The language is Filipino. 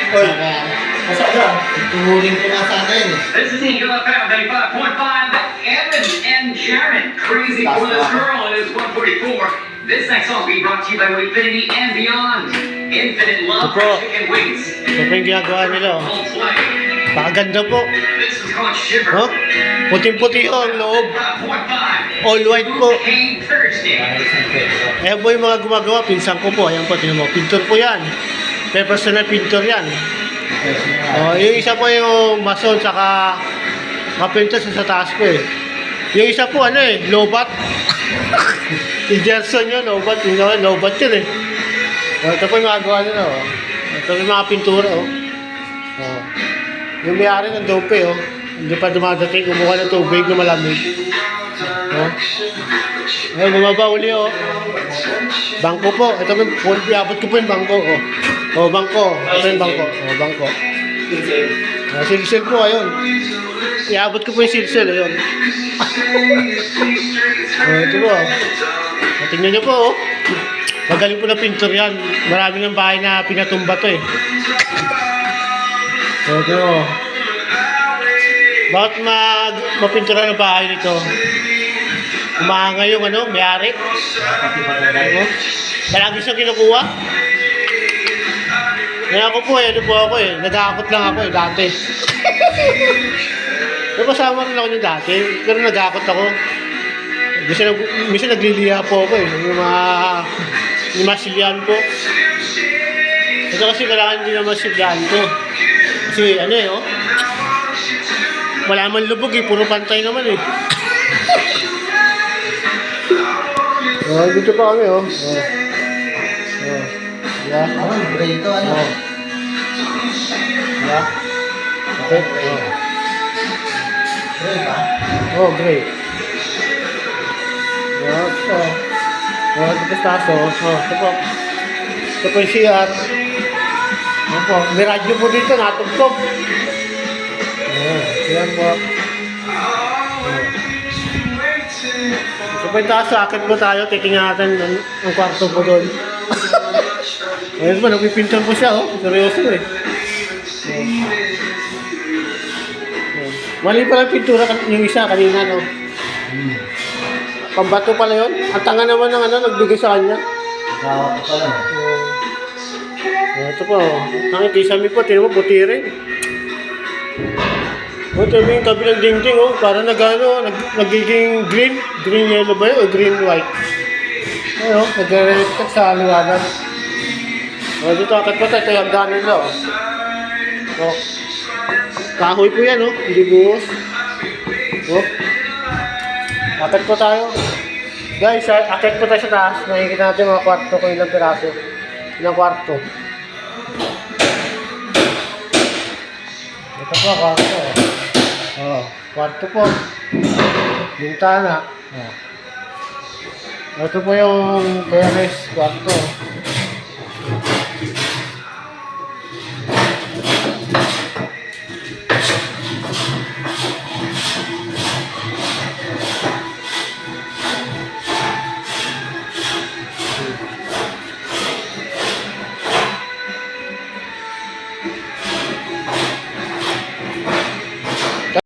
Oy, masa dyan? Tuhurin ko nga sana yun eh. This is Eagle FM 95.5. Evan and Sharon, Crazy for This Girl. It is 144. This next song being brought to you by Infinity and Beyond. Infinite love for chicken wings. Ito po yung ginagawa nila. Oh. Coldplay. Pakaganda po. This is called Shiver. Oh, puting-puti ang loob. 5.5. All white po. Cocaine Thursday. Ayan po yung mga gumagawa. Pinsan ko po. Ayan po, tingnan mo. Pintor po yan. May personal pintor yan. Oh, yung isa po yung mason saka kapintor sa taas po eh. Yung isa po ano eh, lobat. Si Gerson yun, lobat. Yung lobat yun eh. Oh, ito po yung mga gawa nila oh. Ito yung mga pintura oh. Oh. Yung may-ari ng dope oh. Hindi pa dumadating, kumuha ng tubig na malamig. Oh. Ayun, bumaba uli oh. Bangko po. Ito po, iabot ko po yung bangko oh. Oh, bangko. Ito yung bangko. Oh, bangko. Oh, silsil po, ayun. Iabot ko po yung silsil, ayun. Oh, ito po. Oh, tingnan nyo po, oh. Magaling po na pintor yan. Marami ng bahay na pinatumba to, eh. Oh, ito, oh. Bakit mapintura ng bahay nito? Umahanga yung ano, may-ari. Palagi siyang kinukuha. Kaya ako po eh, ano po ako eh, nag-aakot lang ako eh, dati. Napasama rin ako niya dati, pero nag-aakot ako. Minsan nagliliha po ako eh, yung mga silyan po. Ito kasi kailangan din naman silyan po. Kasi ano eh, oh. Wala man lubog eh, puro pantay naman eh. Oh, dito pa kami oh. Oh. Yeah. Ano, gray ito, ano? Oh. Yeah. Okay. Oh. Gray ba? Oh, great. Yeah, ito. Oh, ito pa taso. Oh, ito po. Ito po yung CR. Ito po. May radyo po dito, natugtog. Oh, yan po. Ito po yung taso. Akit po tayo. Titingnan natin ang kwarto po doon. Ayun ba, nagpipintan po siya, oh. Seryoso eh. Mali pala pintura yung isa kanina, no? Pambato pala yun. Ang tanga naman ng ano, nagbigay sa kanya. Gawa ko pala. Ito po, ang kisame po, tinan mo, puti rin. O, ito yung kabilang dingding, oh. Para nagiging green. Green yellow ba yun o green white? Ayun, nag-reflect sa liwanag. O, dito, akit pa tayo. Ito yung hagdanan nila, oh. O, kahoy po yan, oh. Hindi buhos. O, akit po tayo. Guys, akit po tayo sa taas. Nakikita natin mga kwarto kung ilang piraso. Ilang kwarto. Ito po, kwarto. O, kwarto po. Bintana. O. Ito po yung terrace kwarto.